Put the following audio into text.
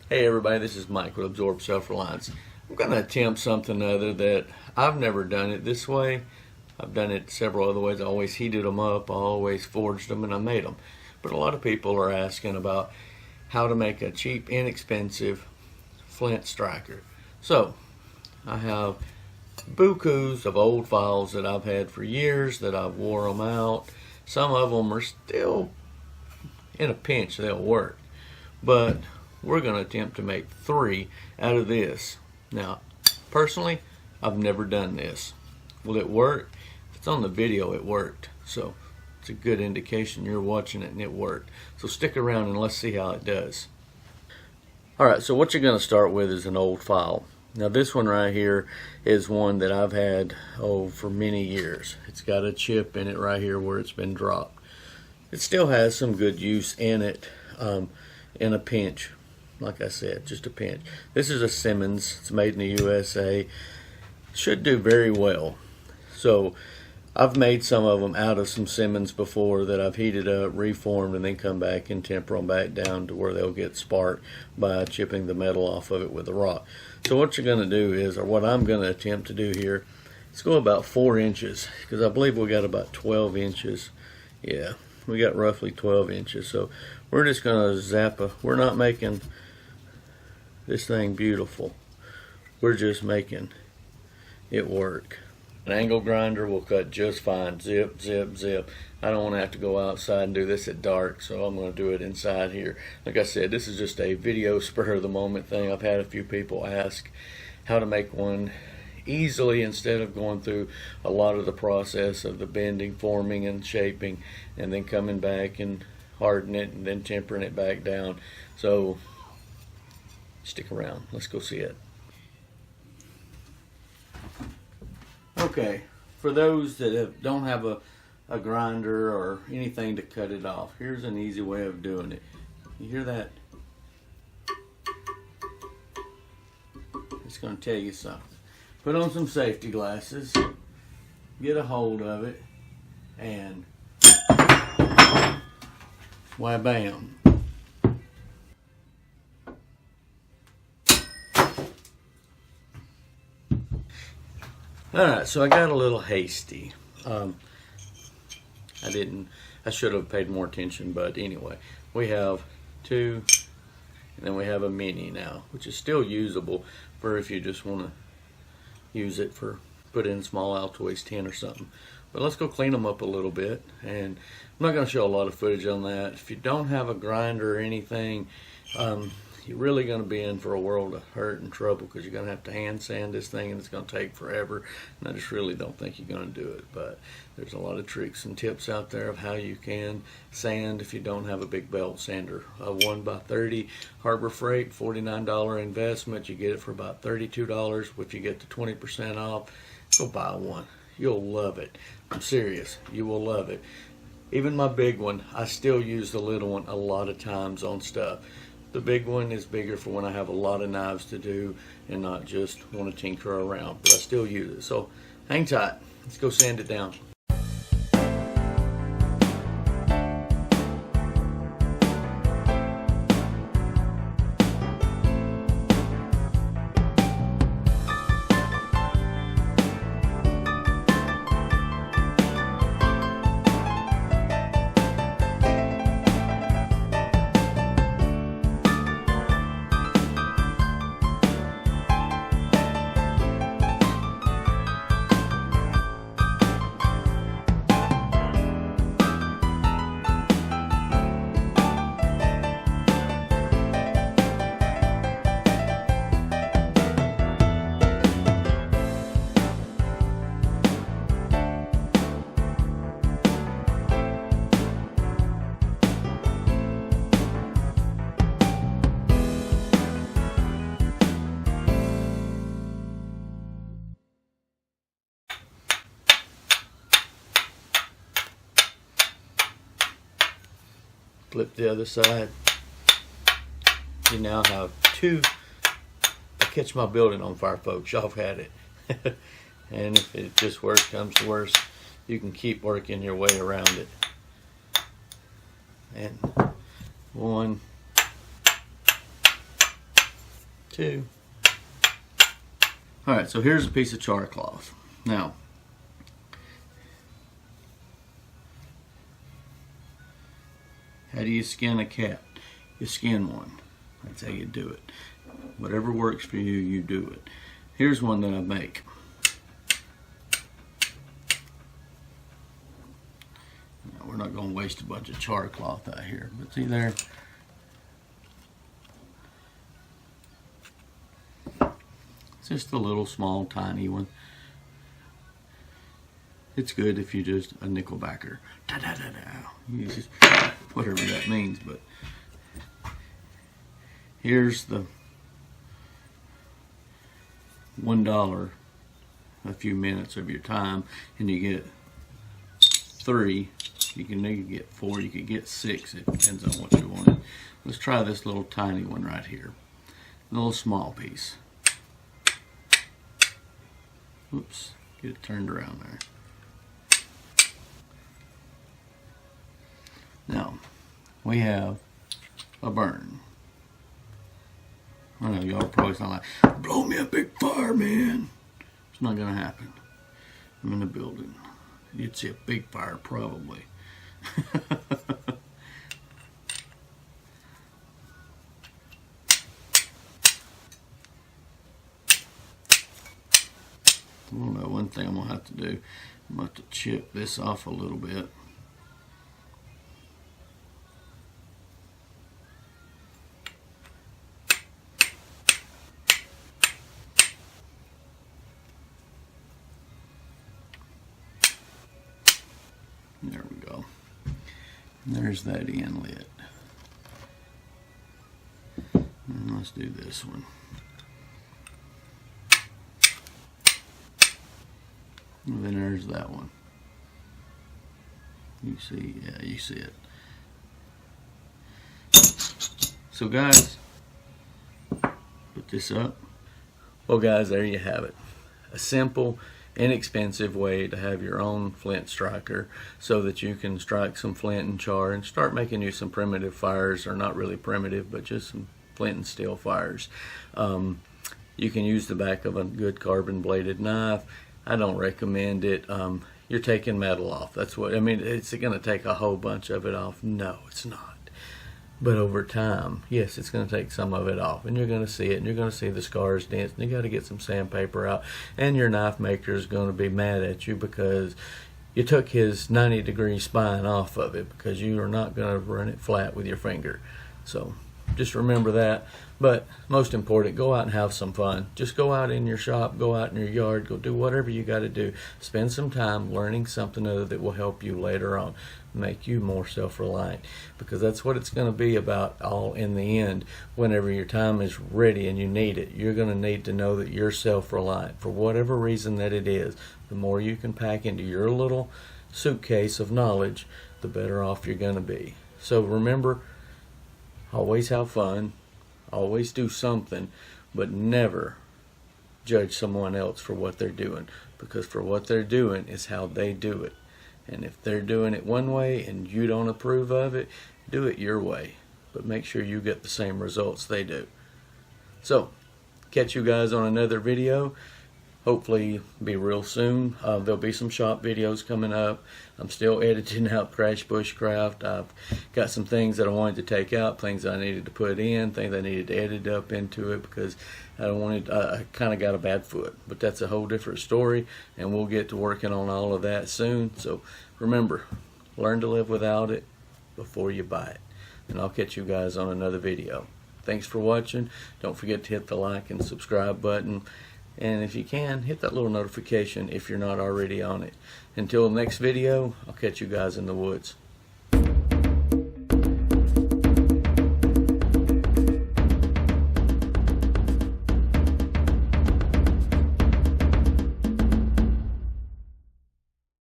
Hey everybody, this is Mike with Absorb Self-Reliance. I'm going to attempt something other that I've never done it this way. I've done it several other ways. I always heated them up, I always forged them, and I made them. But a lot of people are asking about how to make a cheap, inexpensive Flint striker. So, I have bukus of old files that I've had for years that I've wore them out. Some of them are still in a pinch, they'll work. But we're going to attempt to make 3 out of this. Now, personally, I've never done this. Will it work? If it's on the video, it worked. So it's a good indication you're watching it and it worked. So stick around and let's see how it does. Alright, so what you're going to start with is an old file. Now this one right here is one that I've had, for many years. It's got a chip in it right here where it's been dropped. It still has some good use in it, in a pinch. Like I said, just a pinch. This is a Simmons. It's made in the USA. Should do very well. So I've made some of them out of some Simmons before that I've heated up, reformed, and then come back and temper them back down to where they'll get sparked by chipping the metal off of it with a rock. So what you're going to do is, or what I'm going to attempt to do here, is go about 4 inches, because I believe we got about 12 inches. Yeah, we got roughly 12 inches. So we're just going to zap we're not making this thing beautiful. We're just making it work. An angle grinder will cut just fine. Zip, zip, zip. I don't want to have to go outside and do this at dark, so I'm going to do it inside here. Like I said, this is just a video spur of the moment thing. I've had a few people ask how to make one easily instead of going through a lot of the process of the bending, forming, and shaping, and then coming back and hardening it and then tempering it back down. So stick around. Let's go see it. Okay, for those that don't have a grinder or anything to cut it off, here's an easy way of doing it. You hear that? It's going to tell you something. Put on some safety glasses, get a hold of it, and why bam. Alright, so I got a little hasty. I should have paid more attention, but anyway. We have 2, and then we have a mini now, which is still usable for if you just want to use it for put in small Altoids tin or something. But let's go clean them up a little bit, and I'm not going to show a lot of footage on that. If you don't have a grinder or anything, you're really going to be in for a world of hurt and trouble, because you're going to have to hand sand this thing and it's going to take forever, and I just really don't think you're going to do it. But there's a lot of tricks and tips out there of how you can sand if you don't have a big belt sander. A 1x30 Harbor Freight, $49 investment. You get it for about $32. If you get the 20% off, go buy one. You'll love it. I'm serious, you will love it. Even my big one, I still use the little one a lot of times on stuff. The big one is bigger for when I have a lot of knives to do and not just want to tinker around, but I still use it. So hang tight. Let's go sand it down. Flip the other side. You now have 2. I catch my building on fire, folks. Y'all have had it. And if it just worse comes to worse, you can keep working your way around it. And 1, 2. Alright, so here's a piece of char cloth. Now, how do you skin a cat? You skin one. That's how you do it. Whatever works for you, you do it. Here's one that I make. Now, we're not going to waste a bunch of char cloth out here, but see there? It's just a little small, tiny one. It's good if you just a nickelbacker. You just, whatever that means, but here's the $1 a few minutes of your time, and you get 3. You can maybe get 4, you could get 6, it depends on what you want. Let's try this little tiny one right here. A little small piece. Oops, get it turned around there. Now, we have a burn. I know y'all probably sound like, blow me a big fire, man. It's not gonna happen. I'm in a building. You'd see a big fire probably. I don't know, one thing I'm gonna have to do, I'm gonna have to chip this off a little bit. There we go. And there's that inlet. And let's do this one. And then there's that one. You see, yeah, you see it. So guys, put this up. Well guys, there you have it. A simple, inexpensive way to have your own flint striker so that you can strike some flint and char and start making you some primitive fires, or not really primitive, but just some flint and steel fires. You can use the back of a good carbon bladed knife. I don't recommend it. You're taking metal off. That's what I mean. It's going to take a whole bunch of it off. No, it's not. But over time, yes, it's going to take some of it off, and you're going to see it, and you're going to see the scars dance, and you got to get some sandpaper out, and your knife maker is going to be mad at you because you took his 90-degree spine off of it, because you are not going to run it flat with your finger. So just remember that. But most important, go out and have some fun. Just go out in your shop, go out in your yard, go do whatever you got to do. Spend some time learning something other that will help you later on, make you more self-reliant, because that's what it's going to be about all in the end. Whenever your time is ready and you need it, you're going to need to know that you're self-reliant for whatever reason that it is. The more you can pack into your little suitcase of knowledge, the better off you're going to be. So remember, always have fun. Always do something, but never judge someone else for what they're doing, because for what they're doing is how they do it. And if they're doing it one way and you don't approve of it, do it your way, but make sure you get the same results they do. So, catch you guys on another video. Hopefully be real soon. There'll be some shop videos coming up. I'm still editing out Crash Bushcraft. I've got some things that I wanted to take out, things I needed to put in, things I needed to edit up into it, because I kind of got a bad foot. But that's a whole different story, and we'll get to working on all of that soon. So remember, learn to live without it before you buy it. And I'll catch you guys on another video. Thanks for watching. Don't forget to hit the like and subscribe button. And if you can, hit that little notification if you're not already on it. Until next video, I'll catch you guys in the woods.